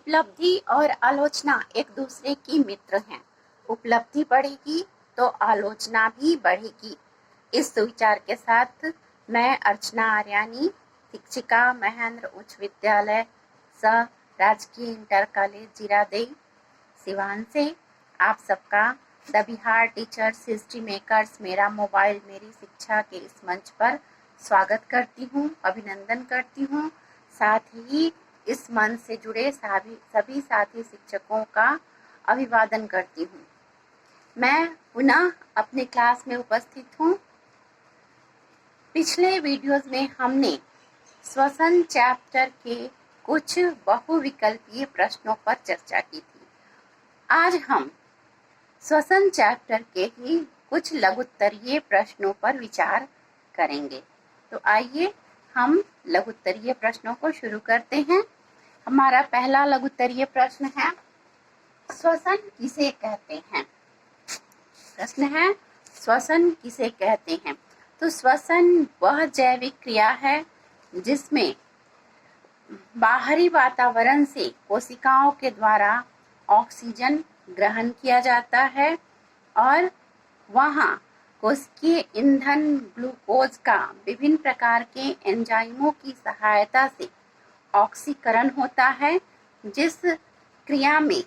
उपलब्धि और आलोचना एक दूसरे की मित्र हैं। उपलब्धि बढ़ेगी तो आलोचना भी बढ़ेगी। इस विचार के साथ मैं अर्चना आर्यानी, शिक्षिका, महेंद्र उच्च विद्यालय सह राजकीय इंटर कॉलेज जीरादेई सिवान से आप सबका the Bihar teachers history makers मेरा मोबाइल मेरी शिक्षा के इस मंच पर स्वागत करती हूँ, अभिनंदन करती हूँ। साथ ही इस मंच से जुड़े सभी साथी शिक्षकों का अभिवादन करती हूँ। मैं पुनः अपने क्लास में उपस्थित हूँ। पिछले वीडियोस में हमने श्वसन चैप्टर के कुछ बहुविकल्पीय प्रश्नों पर चर्चा की थी। आज हम श्वसन चैप्टर के ही कुछ लघुत्तरीय प्रश्नों पर विचार करेंगे। तो आइए हम लघुत्तरीय प्रश्नों को शुरू करते हैं। हमारा पहला लघुत्तरीय प्रश्न है, श्वसन किसे कहते हैं? प्रश्न है, श्वसन किसे कहते हैं? तो श्वसन वह जैविक क्रिया है जिसमें बाहरी वातावरण से कोशिकाओं के द्वारा ऑक्सीजन ग्रहण किया जाता है और वहाँ कोशिकीय ईंधन ग्लूकोज का विभिन्न प्रकार के एंजाइमों की सहायता से ऑक्सीकरण होता है, जिस क्रिया में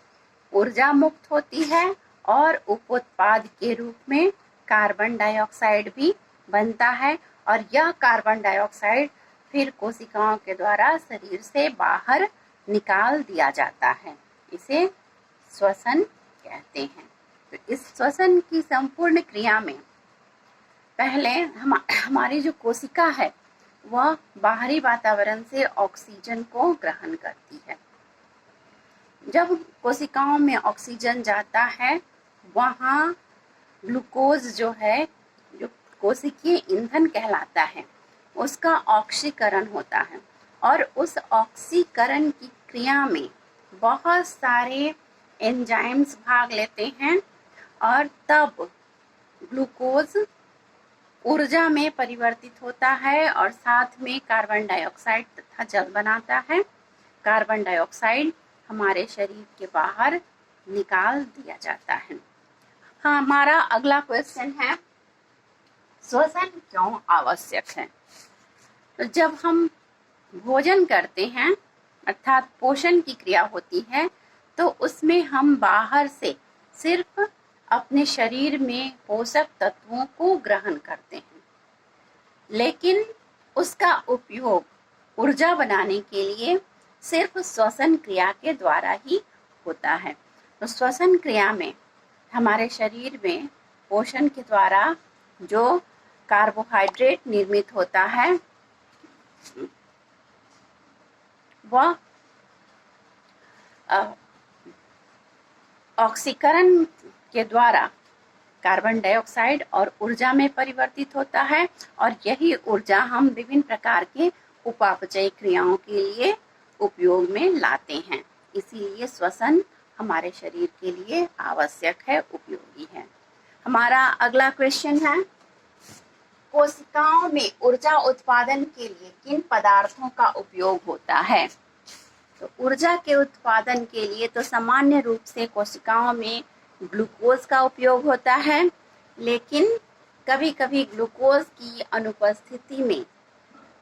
ऊर्जा मुक्त होती है और उपोत्पाद के रूप में कार्बन डाइऑक्साइड भी बनता है और यह कार्बन डाइऑक्साइड फिर कोशिकाओं के द्वारा शरीर से बाहर निकाल दिया जाता है। इसे श्वसन कहते हैं। तो इस श्वसन की संपूर्ण क्रिया में पहले हमारी जो कोशिका है वह बाहरी वातावरण से ऑक्सीजन को ग्रहण करती है। जब कोशिकाओं में ऑक्सीजन जाता है वहाँ ग्लूकोज जो है, जो कोशिकीय ईंधन कहलाता है, उसका ऑक्सीकरण होता है और उस ऑक्सीकरण की क्रिया में बहुत सारे एंजाइम्स भाग लेते हैं और तब ग्लूकोज ऊर्जा में परिवर्तित होता है और साथ में कार्बन डाइऑक्साइड तथा जल बनाता है। कार्बन डाइऑक्साइड हमारे शरीर के बाहर निकाल दिया जाता है। हाँ, हमारा अगला क्वेश्चन है, श्वसन क्यों आवश्यक है? तो जब हम भोजन करते हैं अर्थात पोषण की क्रिया होती है तो उसमें हम बाहर से सिर्फ अपने शरीर में पोषक तत्वों को ग्रहण करते हैं, लेकिन उसका उपयोग ऊर्जा बनाने के लिए सिर्फ श्वसन क्रिया के द्वारा ही होता है। तो श्वसन क्रिया में हमारे शरीर में पोषण के द्वारा जो कार्बोहाइड्रेट निर्मित होता है वह ऑक्सीकरण के द्वारा कार्बन डाइऑक्साइड और ऊर्जा में परिवर्तित होता है और यही ऊर्जा हम विभिन्न प्रकार के उपापचय क्रियाओं के लिए उपयोग में लाते हैं। इसीलिए श्वसन हमारे शरीर के लिए आवश्यक है, उपयोगी है। हमारा अगला क्वेश्चन है, कोशिकाओं में ऊर्जा उत्पादन के लिए किन पदार्थों का उपयोग होता है? तो ऊर्जा के उत्पादन के लिए तो सामान्य रूप से कोशिकाओं में ग्लूकोज का उपयोग होता है, लेकिन कभी कभी ग्लूकोज की अनुपस्थिति में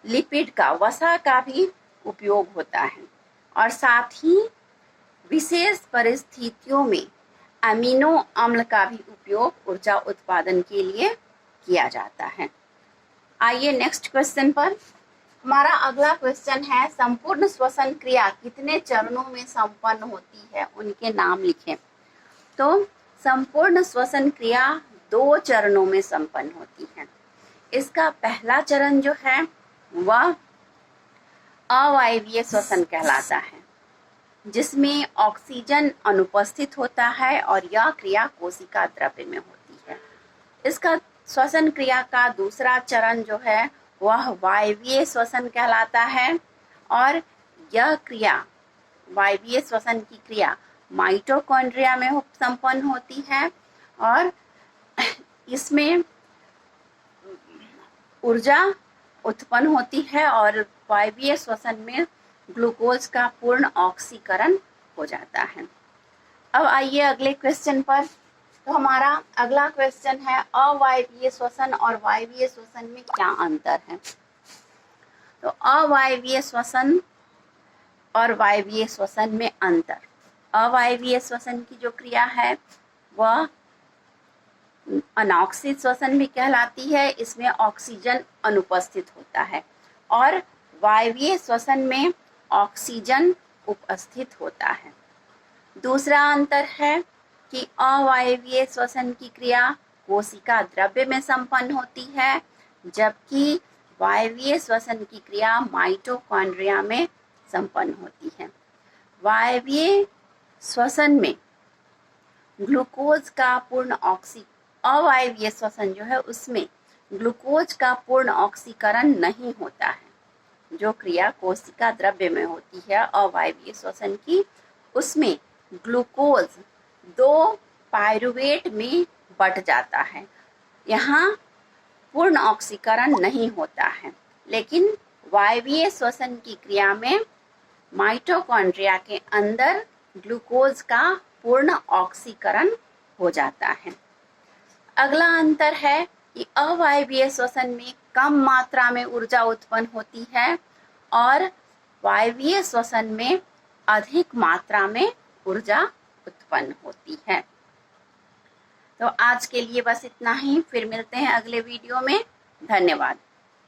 लिपिड का, वसा का भी उपयोग होता है और साथ ही विशेष परिस्थितियों में अमीनो अम्ल का भी उपयोग ऊर्जा उत्पादन के लिए किया जाता है। आइए नेक्स्ट क्वेश्चन पर। हमारा अगला क्वेश्चन है, संपूर्ण श्वसन क्रिया कितने चरणों में संपन्न होती है? उनके नाम लिखें। तो संपूर्ण श्वसन क्रिया 2 चरणों में संपन्न होती है। इसका पहला चरण जो है वह अवायवीय श्वसन कहलाता है, जिसमें ऑक्सीजन अनुपस्थित होता है और यह क्रिया कोशिका द्रव्य में होती है। इसका श्वसन क्रिया का दूसरा चरण जो है वह वायवीय श्वसन कहलाता है और यह क्रिया, वायवीय श्वसन की क्रिया माइटोकॉन्ड्रिया में संपन्न होती है और इसमें ऊर्जा उत्पन्न होती है और वायवीय श्वसन में ग्लूकोज का पूर्ण ऑक्सीकरण हो जाता है। अब आइए अगले क्वेश्चन पर। तो हमारा अगला क्वेश्चन है अवायवीय श्वसन और वायवीय श्वसन में क्या अंतर है। तो अवायवीय श्वसन और वायवीय श्वसन में अंतर। अवायवीय श्वसन की जो क्रिया है वह अनॉक्सित श्वसन भी कहलाती है, इसमें ऑक्सीजन अनुपस्थित होता है, और वायवीय श्वसन में ऑक्सीजन उपस्थित होता है। दूसरा अंतर है कि अवायवीय श्वसन की क्रिया कोशिका द्रव्य में संपन्न होती है, जबकि वायवीय श्वसन की क्रिया माइटोकॉन्ड्रिया में संपन्न होती है। वायवीय श्वसन में ग्लूकोज का पूर्ण अवायवीय श्वसन जो है उसमें ग्लूकोज का पूर्ण ऑक्सीकरण नहीं होता है। जो क्रिया कोशिका द्रव्य में होती है अवायवीय श्वसन की, उसमें ग्लूकोज 2 पायरुवेट में बट जाता है, यहाँ पूर्ण ऑक्सीकरण नहीं होता है। लेकिन वायवीय श्वसन की क्रिया में माइटोकॉन्ड्रिया के अंदर ग्लूकोज का पूर्ण ऑक्सीकरण हो जाता है। अगला अंतर है कि अवायवीय श्वसन में कम मात्रा में ऊर्जा उत्पन्न होती है और वायवीय श्वसन में अधिक मात्रा में ऊर्जा उत्पन्न होती है। तो आज के लिए बस इतना ही, फिर मिलते हैं अगले वीडियो में। धन्यवाद।